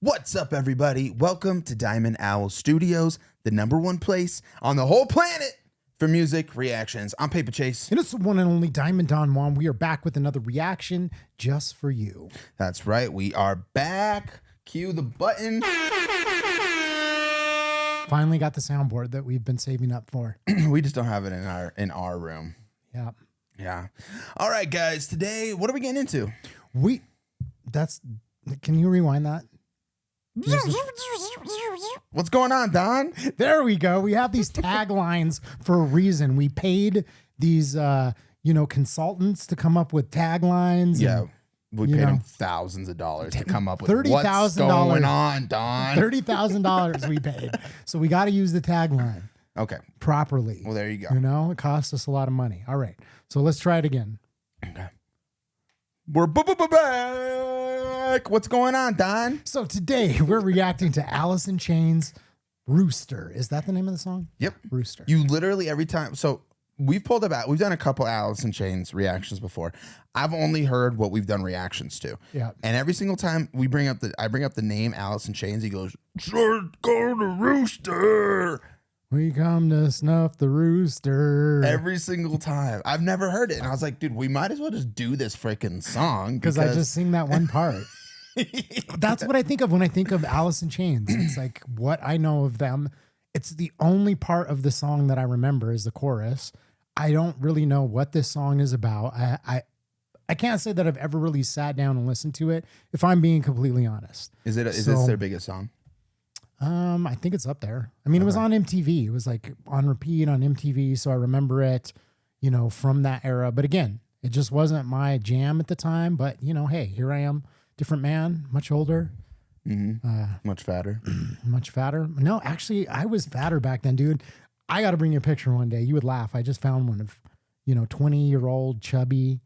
What's up, everybody? Welcome to Diamond Owl Studios, the #1 place on the whole planet for music reactions. I'm Paper Chase. And it's the one and only Diamond Don Juan. We are back with another reaction just for you. That's right. We are back. Cue the button. Finally got the soundboard that we've been saving up for. We just don't have it in our room. Yeah. Yeah. All right, guys. Today, what are we getting into? Can you rewind that? What's going on, Don? There we go. We have these taglines for a reason. We paid these, consultants to come up with taglines. Yeah. We paid them thousands of dollars to come up with $30,000. What's going on, Don? $30,000 we paid. So we got to use the tagline. Okay. Properly. Well, there you go. It cost us a lot of money. All right. So let's try it again. Okay. We're back. What's going on, Don? So today we're reacting to Alice in Chains' Rooster. Is that the name of the song? Yep. Rooster. You literally every time. So we've pulled about. We've done a couple Alice in Chains reactions before. I've only heard what we've done reactions to. Yeah. And every single time I bring up the name Alice in Chains, he goes, "Sure, go to Rooster." We come to snuff the rooster. Every single time. I've never heard it. And I was like, dude, we might as well just do this freaking song. Because I just sing that one part. That's what I think of when I think of Alice in Chains. It's like what I know of them. It's the only part of the song that I remember is the chorus. I don't really know what this song is about. I can't say that I've ever really sat down and listened to it, if I'm being completely honest. Is this their biggest song? I think it's up there. I mean, It was on MTV. It was like on repeat on MTV. So I remember it, from that era. But again, it just wasn't my jam at the time. But, hey, here I am. Different man, much older. Much fatter. Much fatter. No, actually, I was fatter back then, dude. I got to bring you a picture one day. You would laugh. I just found one of, 20-year-old chubby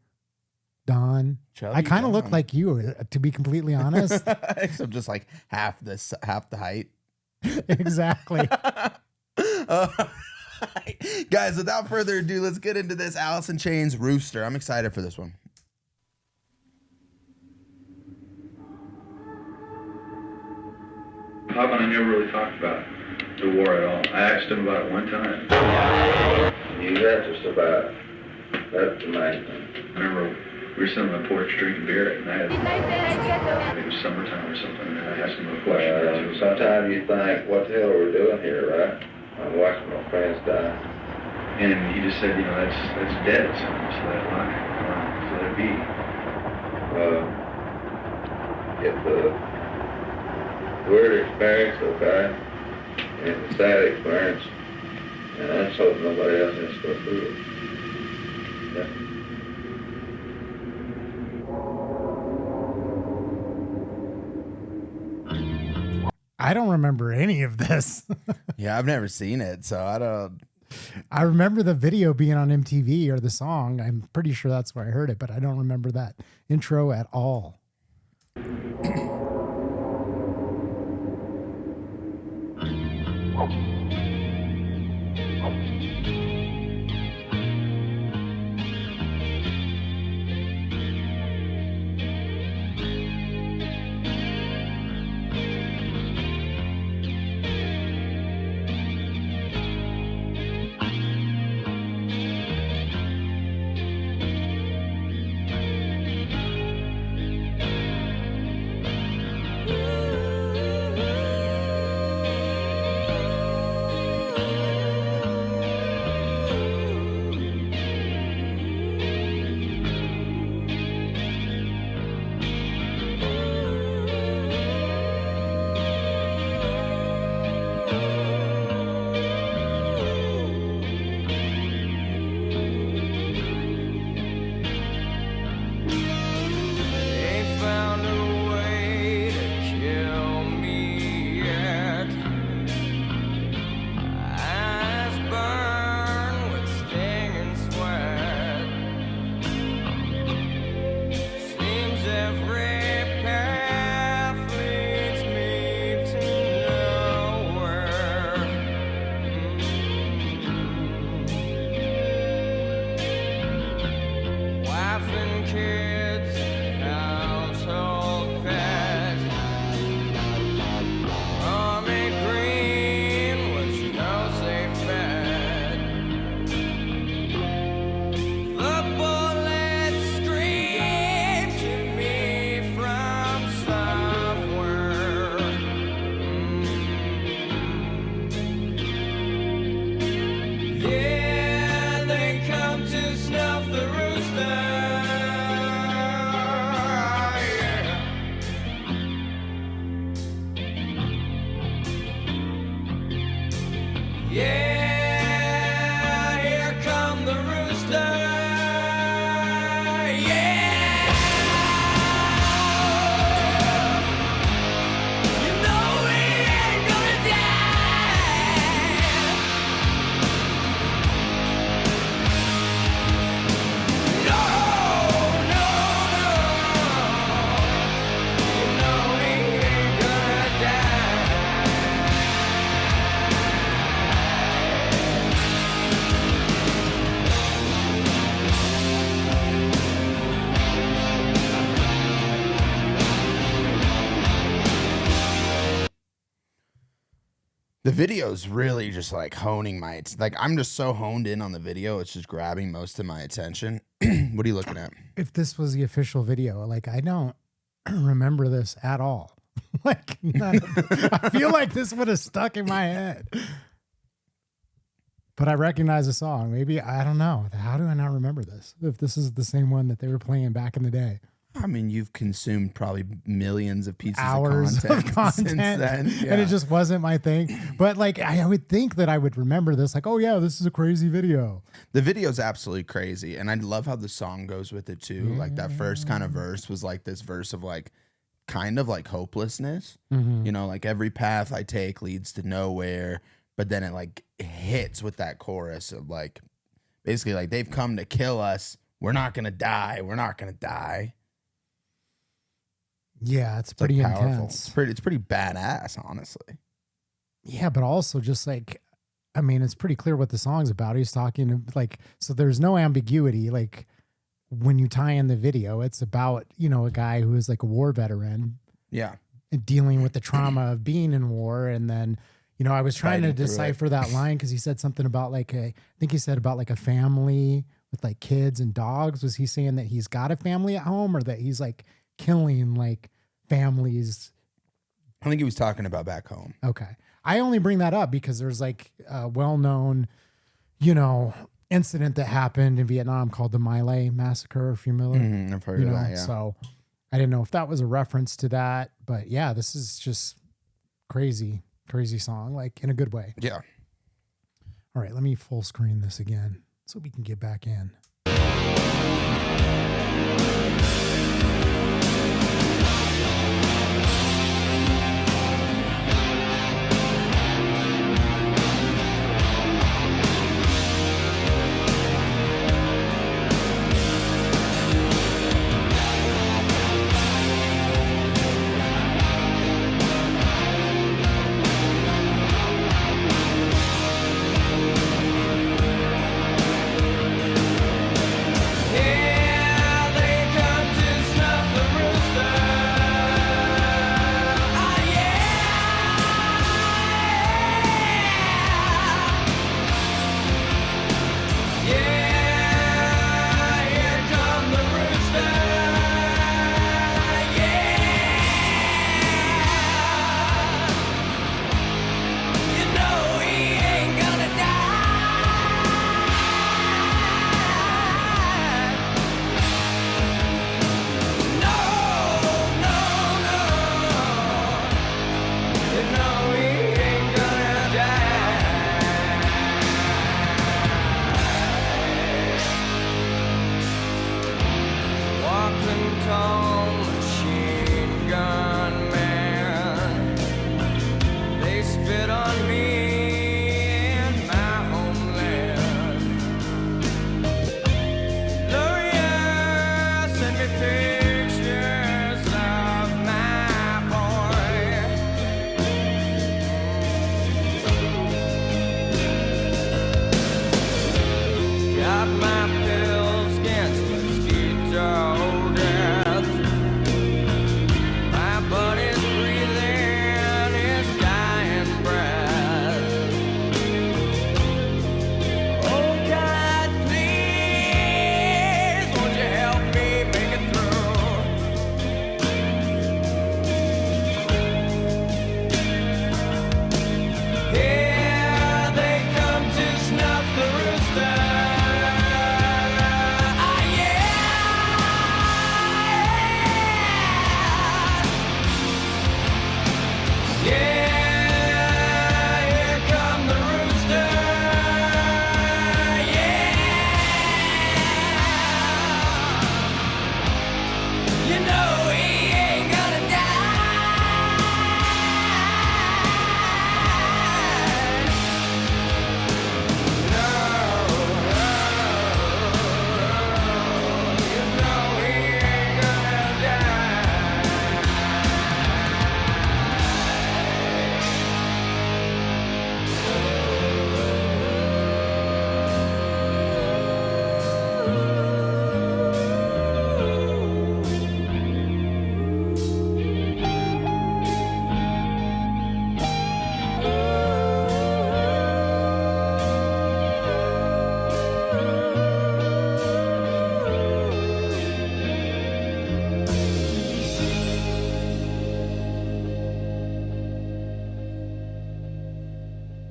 Don. I kind of look like you, to be completely honest. Except just like half the height. Exactly. Guys, without further ado, let's get into this Alice in Chains Rooster. I'm excited for this one. Papa and I never really talked about the war at all. I asked him about it one time. You got just about. That's the main thing. I remember we were sitting on the porch drinking beer at night. I think it was summertime or something, and I asked him a question. Sometimes you think, what the hell are we doing here, right? I'm watching my friends die. And he just said, that's dead. So let it lie. So let it be. It's a weird experience, okay? And it's a sad experience. And I just hope nobody else has to go through it. Yeah. I don't remember any of this. Yeah, I've never seen it, so I don't. I remember the video being on MTV or the song. I'm pretty sure that's where I heard it, but I don't remember that intro at all. The video's really just like honing like I'm just so honed in on the video. It's just grabbing most of my attention. What are you looking at? If this was the official video, like I don't remember this at all. Like I feel like this would have stuck in my head. But I recognize the song. Maybe, I don't know. How do I not remember this? If this is the same one that they were playing back in the day. I mean, you've consumed probably millions of pieces Hours of content since then. Yeah. And it just wasn't my thing. But like, I would think that I would remember this. Like, oh yeah, this is a crazy video. The video's absolutely crazy. And I love how the song goes with it too. Like that first kind of verse was like this verse of like, kind of like hopelessness. You know, like every path I take leads to nowhere. But then it like hits with that chorus of like, basically like they've come to kill us. We're not going to die. We're not going to die. Yeah, it's pretty like powerful. intense. It's pretty badass, honestly. Yeah, but also just like, I mean, it's pretty clear what the song's about. He's talking like, so there's no ambiguity. Like when you tie in the video, it's about, you know, a guy who is like a war veteran. Yeah. Dealing with the trauma of being in war. And then, you know, I was trying to decipher that line because he said something about like I think he said about like a family with like kids and dogs. Was he saying that he's got a family at home or that he's like killing like families? I think he was talking about back home. Okay. I only bring that up because there's like a well-known, you know, incident that happened in Vietnam called the My Lai massacre, if you're familiar. I've heard of that, yeah. So I didn't know if that was a reference to that, but yeah, this is just crazy song, like in a good way. Yeah. All right, let me full screen this again so we can get back in.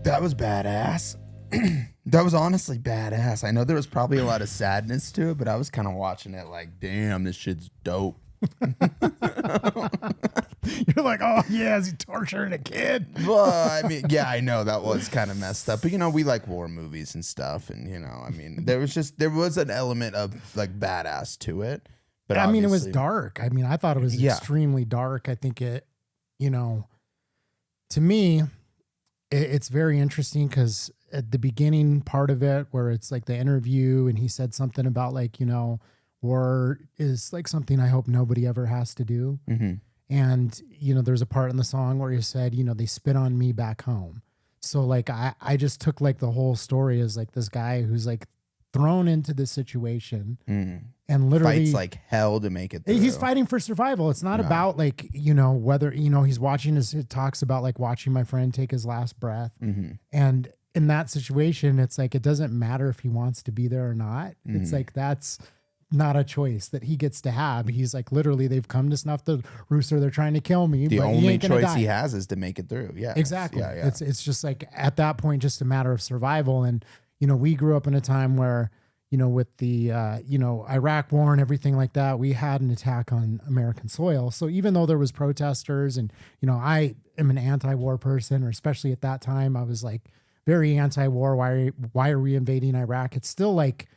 That was badass. That was honestly badass. I know there was probably a lot of sadness to it, but I was kind of watching it like, damn, this shit's dope. You're like, oh yeah, is he torturing a kid? Well, I mean, yeah, I know that was kind of messed up, but you know, we like war movies and stuff, and you know, I mean, there was an element of like badass to it, but I mean, it was dark. I mean, I thought it was extremely dark. I think it, you know, to me, it's very interesting because at the beginning part of it, where it's like the interview, and he said something about like, you know, war is like something I hope nobody ever has to do. Mm-hmm. And, you know, there's a part in the song where he said, you know, they spit on me back home. So like, I just took like the whole story as like this guy who's like thrown into this situation and literally fights like hell to make it through. He's fighting for survival. It's not about like, you know, whether, you know, he's watching it talks about like watching my friend take his last breath. Mm-hmm. And in that situation, it's like, it doesn't matter if he wants to be there or not. It's like, that's not a choice that he gets to have. He's like, literally, they've come to snuff the rooster. They're trying to kill me. The but only he ain't gonna choice die. he has is to make it through. Yeah, exactly. Yeah. It's just like at that point, just a matter of survival. And, you know, we grew up in a time where, you know, with the, you know, Iraq war and everything like that, we had an attack on American soil. So even though there was protesters and, you know, I am an anti-war person, or especially at that time, I was like very anti-war. Why are we invading Iraq? It's still like,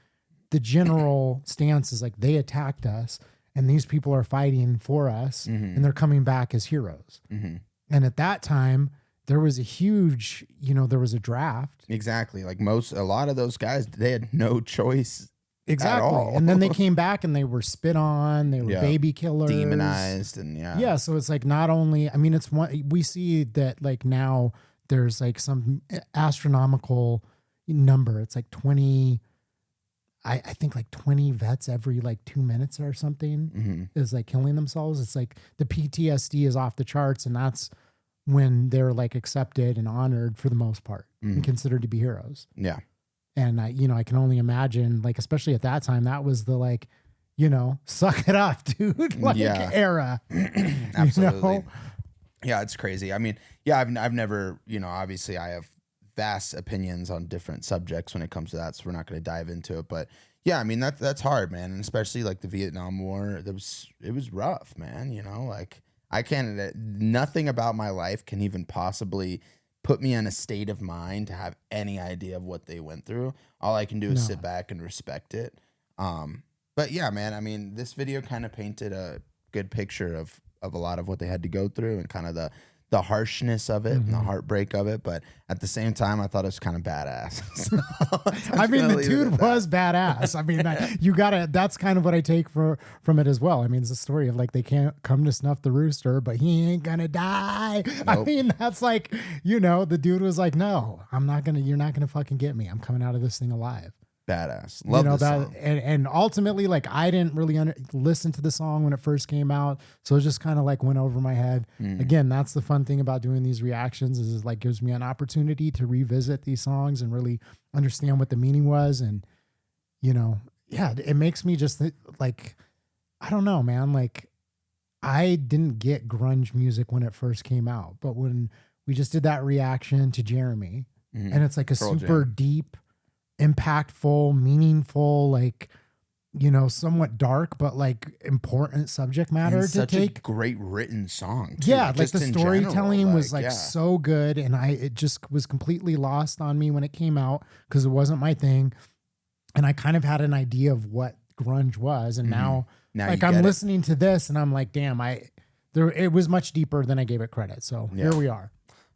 the general stance is like they attacked us and these people are fighting for us and they're coming back as heroes. Mm-hmm. And at that time, there was a huge, you know, there was a draft. Exactly. Like a lot of those guys, they had no choice. Exactly. At all. And then they came back and they were spit on, they were baby killers. Demonized and Yeah. So it's like not only, I mean, it's one, we see that like now there's like some astronomical number. It's like 20, I think like 20 vets every like 2 minutes or something is like killing themselves. It's like the PTSD is off the charts, and that's when they're like accepted and honored for the most part and considered to be heroes. Yeah. And I, you know, I can only imagine, like, especially at that time, that was the like, you know, suck it up, dude, like era. Absolutely. You know? Yeah, it's crazy. I mean, yeah, I've never, you know, obviously I have vast opinions on different subjects when it comes to that, so we're not going to dive into it, but yeah, I mean that's hard, man, and especially like the Vietnam War, it was rough, man, you know, like nothing about my life can even possibly put me in a state of mind to have any idea of what they went through. All I can do is sit back and respect it. But yeah, man, I mean, this video kind of painted a good picture of a lot of what they had to go through and kind of the harshness of it and the heartbreak of it, but at the same time, I thought it was kind of badass. So, I mean, the dude was badass. I mean, that's kind of what I take from it as well. I mean, it's a story of like, they can't come to snuff the rooster, but he ain't gonna die. Nope. I mean, that's like, you know, the dude was like, no, you're not gonna fucking get me. I'm coming out of this thing alive. Badass. Love this song. And ultimately, like, I didn't really listen to the song when it first came out, so it just kind of like went over my head. Again, that's the fun thing about doing these reactions, is it like gives me an opportunity to revisit these songs and really understand what the meaning was. And, you know, yeah, it makes me just like, I don't know, man, like, I didn't get grunge music when it first came out, but when we just did that reaction to Jeremy, and it's like a super deep, impactful, meaningful, like, you know, somewhat dark, but like important subject matter to take. A great written song too. Yeah, like the storytelling was like so good, and it just was completely lost on me when it came out because it wasn't my thing, and I kind of had an idea of what grunge was, and now like I'm listening to this and I'm like, damn, it was much deeper than I gave it credit. So here we are.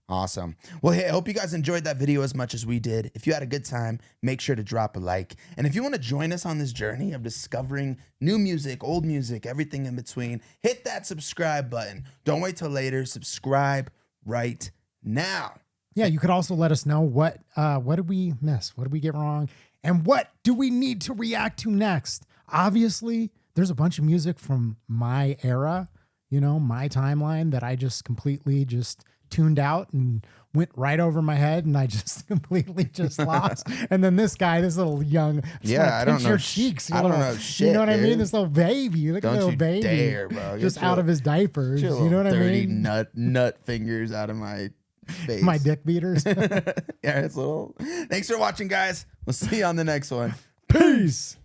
Awesome. Well, hey, I hope you guys enjoyed that video as much as we did. If you had a good time, make sure to drop a like. And if you want to join us on this journey of discovering new music, old music, everything in between, hit that subscribe button. Don't wait till later. Subscribe right now. Yeah, you could also let us know what did we miss? What did we get wrong? And what do we need to react to next? Obviously, there's a bunch of music from my era, you know, my timeline that I just completely just tuned out and went right over my head, and I just completely just lost. And then this little young, I don't know your cheeks. I don't know shit. You know what dude. I mean? This little baby, look at the little baby, dare, bro. just out of his diapers. You know what I mean? Nut fingers out of my face. My dick beaters. Yeah, it's a little. Thanks for watching, guys. We'll see you on the next one. Peace.